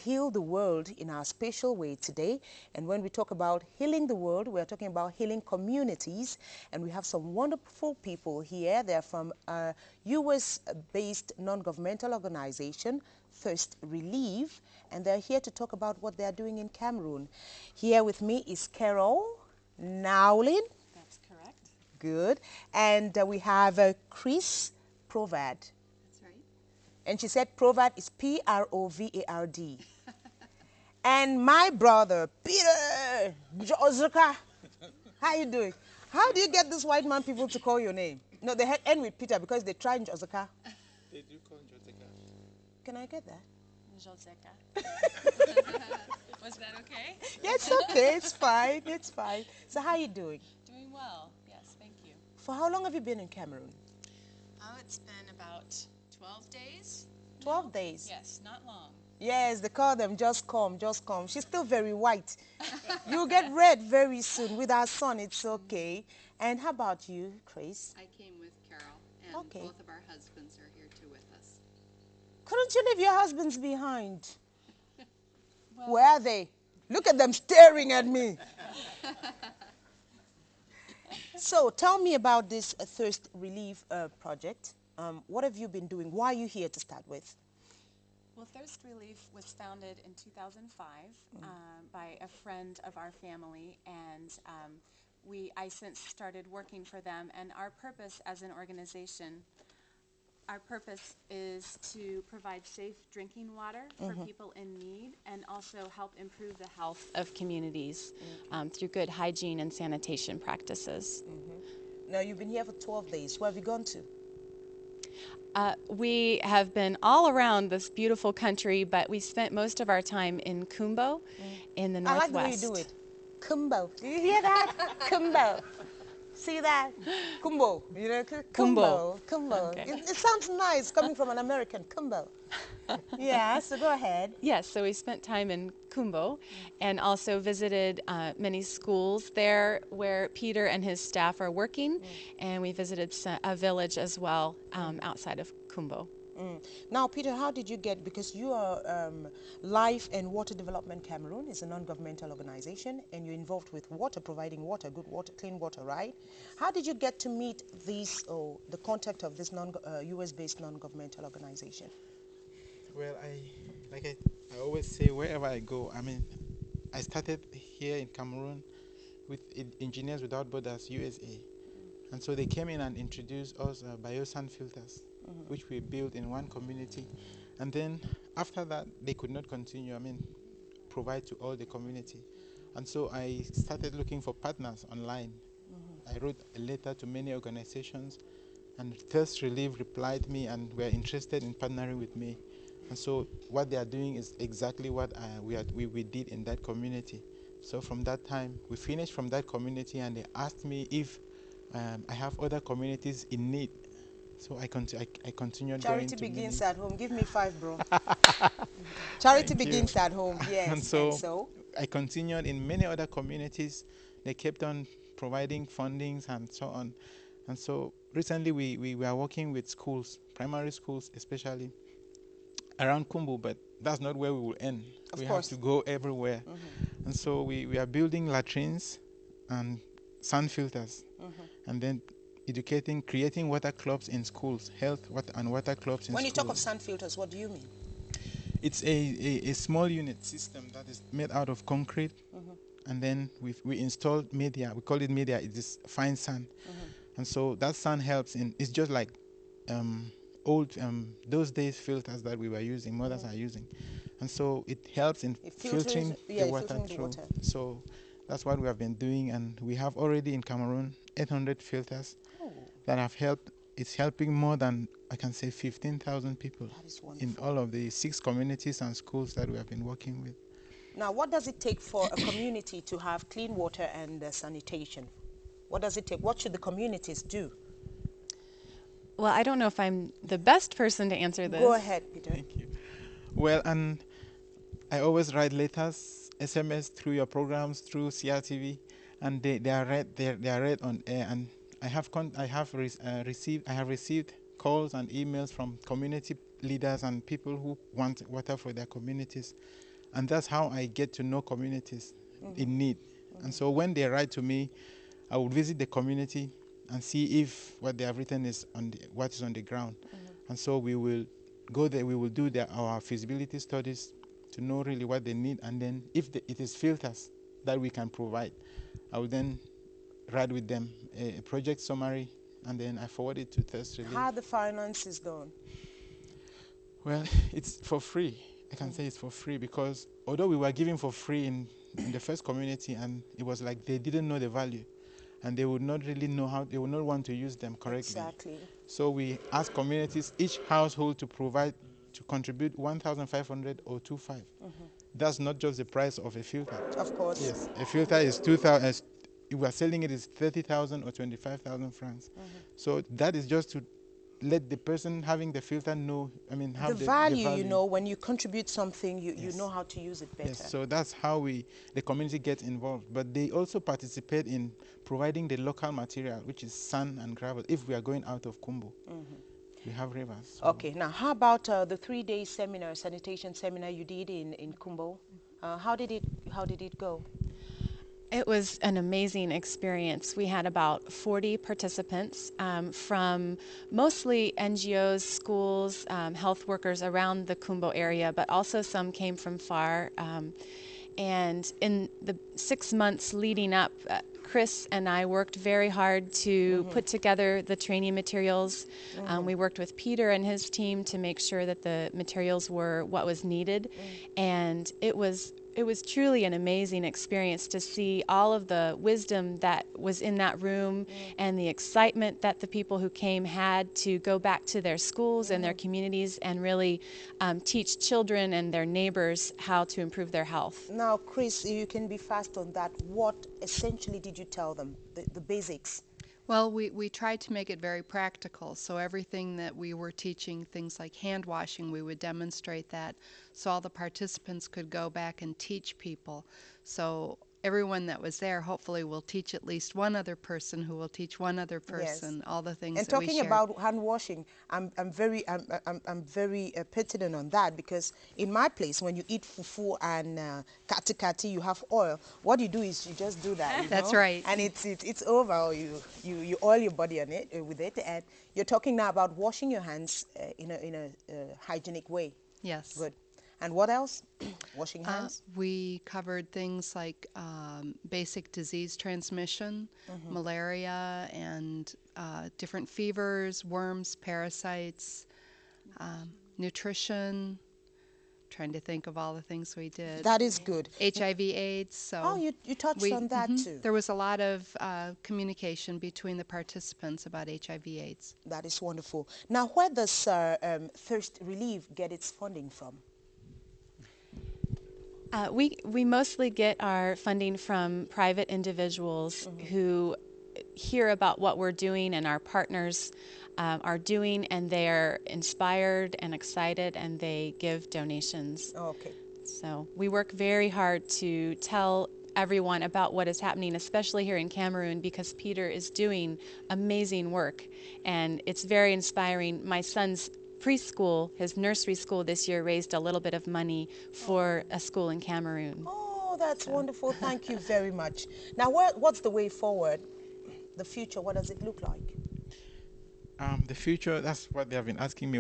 Heal the world in our special way today. And when we talk about healing the world, we're talking about healing communities. And we have some wonderful people here. They're from a US-based non-governmental organization, Thirst Relief. And they're here to talk about what they're doing in Cameroon. Here with me is Carol Nowlin. That's correct. Good. And we have Chris Provard. That's right. And she said Provard is Provard. And my brother, Peter Jozuka. How you doing? How do you get these white man people to call your name? No, they end with Peter because they tried Jozuka. They do call Joteka. Can I get that? Joseka. Was that okay? Yeah, it's okay. It's fine. It's fine. So how you doing? Doing well. Yes, thank you. For how long have you been in Cameroon? Oh, it's been about 12 days. 12 days. Yes, not long. Yes, they call them just come, just come. She's still very white. You'll get red very soon. With our son, it's okay. And how about you, Chris? I came with Carol, and Okay. both of our husbands are here too with us. Couldn't you leave your husbands behind? Well, Where are they? Look at them staring at me. So tell me about this thirst relief project. What have you been doing? Why are you here to start with? Well, Thirst Relief was founded in 2005 by a friend of our family, and I since started working for them. And our purpose as an organization, our purpose is to provide safe drinking water for people in need, and also help improve the health of communities through good hygiene and sanitation practices. Now, you've been here for 12 days. Where have you gone to? We have been all around this beautiful country, but we spent most of our time in Kumbo in the I northwest. like the way you do it. Kumbo. Do you hear that? Kumbo. See that? Kumbo. You know, Kumbo. Kumbo. Okay. It sounds nice coming from an American. Kumbo. Yeah, so go ahead. Yes, so we spent time in Kumbo and also visited many schools there where Peter and his staff are working, and we visited a village as well outside of Kumbo. Now, Peter, how did you get, because you are Life and Water Development Cameroon is a non-governmental organization, and you're involved with water, providing water, good water, clean water, right? How did you get to meet these, or the contact of this US-based non-governmental organization? Well, I always say, wherever I go, I mean, I started here in Cameroon with Engineers Without Borders, USA. And so they came in and introduced us biosand filters, which we built in one community. And then after that, they could not continue, provide to all the community. And so I started looking for partners online. I wrote a letter to many organizations, and Thirst Relief replied me and were interested in partnering with me. And so what they are doing is exactly what we did in that community. So from that time, we finished from that community, and they asked me if I have other communities in need. So I continued going Charity to begins many. at home. Give me 5, bro. Charity Thank you. begins at home, yes. And so I continued in many other communities. They kept on providing fundings and so on. And so recently we were working with schools, primary schools especially, around Kumbu, but that's not where we will end. Of we course. have to go everywhere. And so we are building latrines and sand filters, and then creating water clubs in schools, and water clubs in When you schools. talk of sand filters, what do you mean? It's a small unit system that is made out of concrete, and then we installed media. We call it media. It is fine sand, and so that sand helps it's just like old those days filters that we were using, mothers are using, and so it helps in filtering the water through. So that's what we have been doing, and we have already in Cameroon 800 filters that have helped. It's helping more than, I can say, 15,000 people in all of the 6 communities and schools that we have been working with. Now, what does it take for a community to have clean water and sanitation? What does it take? What should the communities do? Well, I don't know if I'm the best person to answer this. Go ahead, Peter. Thank you. Well, and I always write letters, SMS through your programs, through CRTV, and they are read on air. And I have received calls and emails from community leaders and people who want water for their communities. And that's how I get to know communities in need. And so when they write to me, I will visit the community and see if what they have written is what is on the ground. And so we will go there, we will do our feasibility studies to know really what they need, and then if it is filters that we can provide, I will then write with them a project summary, and then I forward it to Thirst Relief. How the finance is done? Well, it's for free. I can say it's for free, because although we were giving for free in the first community, and it was like they didn't know the value, and they would not really know how, they would not want to use them correctly. Exactly. So we ask communities, each household to contribute 1,500 or 2,500. That's not just the price of a filter. Of course. Yes, a filter is 2,000. We are selling it is 30,000 or 25,000 francs. So that is just to let the person having the filter know. I mean, have The value, you know, when you contribute something, you Yes. know how to use it better. Yes, so that's how the community gets involved. But they also participate in providing the local material, which is sand and gravel, if we are going out of Kumbo. We have rivers. So Okay, now how about the 3-day seminar, sanitation seminar you did in Kumbo? How did it go? It was an amazing experience. We had about 40 participants from mostly NGOs, schools, health workers around the Kumbo area, but also some came from far. And in the 6 months leading up, Chris and I worked very hard to put together the training materials. We worked with Peter and his team to make sure that the materials were what was needed. And it was truly an amazing experience to see all of the wisdom that was in that room and the excitement that the people who came had to go back to their schools and their communities and really teach children and their neighbors how to improve their health. Now, Chris, you can be fast on that. What essentially did you tell them, the basics? Well, we tried to make it very practical. So everything that we were teaching, things like hand washing, we would demonstrate that so all the participants could go back and teach people. So everyone that was there hopefully will teach at least one other person who will teach one other person all the things and that we shared. talking about hand washing, I'm very pertinent on that, because in my place, when you eat fufu and kati kati, you have oil. What you do is you just do that. You That's know? right. And it's over. Or you oil your body on it with it, and you're talking now about washing your hands in a hygienic way. Yes. Good. And what else? Washing hands? We covered things like basic disease transmission, malaria, and different fevers, worms, parasites, nutrition. Trying to think of all the things we did. That is good. HIV/AIDS. So Oh, you touched on that too. There was a lot of communication between the participants about HIV/AIDS. That is wonderful. Now, where does Thirst Relief get its funding from? We mostly get our funding from private individuals who hear about what we're doing and our partners are doing, and they're inspired and excited, and they give donations. Okay. So we work very hard to tell everyone about what is happening, especially here in Cameroon, because Peter is doing amazing work, and it's very inspiring. My son's preschool, his nursery school this year, raised a little bit of money for a school in Cameroon. Oh, that's wonderful. Thank you very much. Now, what's the way forward? The future, what does it look like? The future, that's what they have been asking me,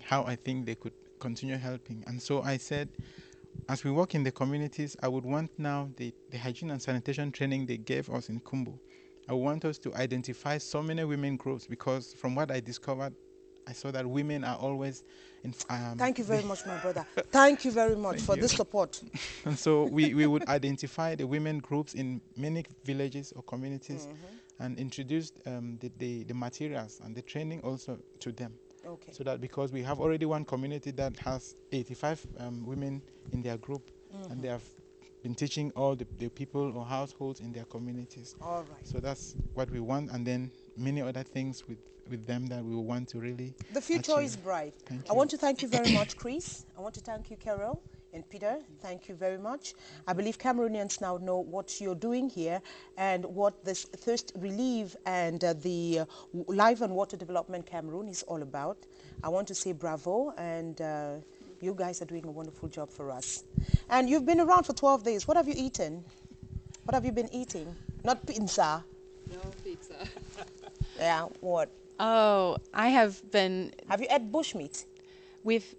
how I think they could continue helping. And so I said, as we work in the communities, I would want now the hygiene and sanitation training they gave us in Kumbo. I want us to identify so many women groups, because from what I discovered, I saw that women are always in. Thank you very much, my brother. Thank you very much for this support. And so we would identify the women groups in many villages or communities and introduce the materials and the training also to them. Okay. So that, because we have already one community that has 85 women in their group, and they have been teaching all the people or households in their communities. All right. So that's what we want, and then many other things with them that we want to really The future achieve. is bright. Thank I you. want to thank you very much, Chris. I want to thank you, Carol and Peter. Thank you very much. I believe Cameroonians now know what you're doing here and what this Thirst Relief and the Life and Water Development Cameroon is all about. I want to say bravo and You guys are doing a wonderful job for us. And you've been around for 12 days. What have you eaten? What have you been eating? Not pizza. No pizza. Yeah, what? Oh, I have been, Have you had bushmeat?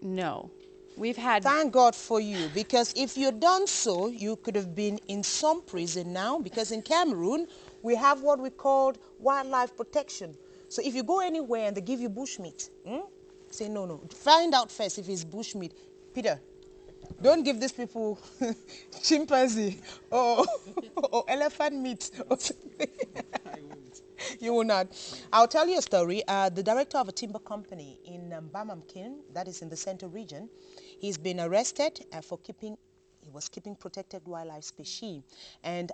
no. We've had, Thank God for you, because if you'd done so, you could have been in some prison now, because in Cameroon, we have what we call wildlife protection. So if you go anywhere and they give you bushmeat, say no, no. Find out first if it's bushmeat. Peter, don't give these people chimpanzee or elephant meat. Or something. You will not. I'll tell you a story. The director of a timber company in Bamamkin, that is in the Center region, he's been arrested for he was keeping protected wildlife species. And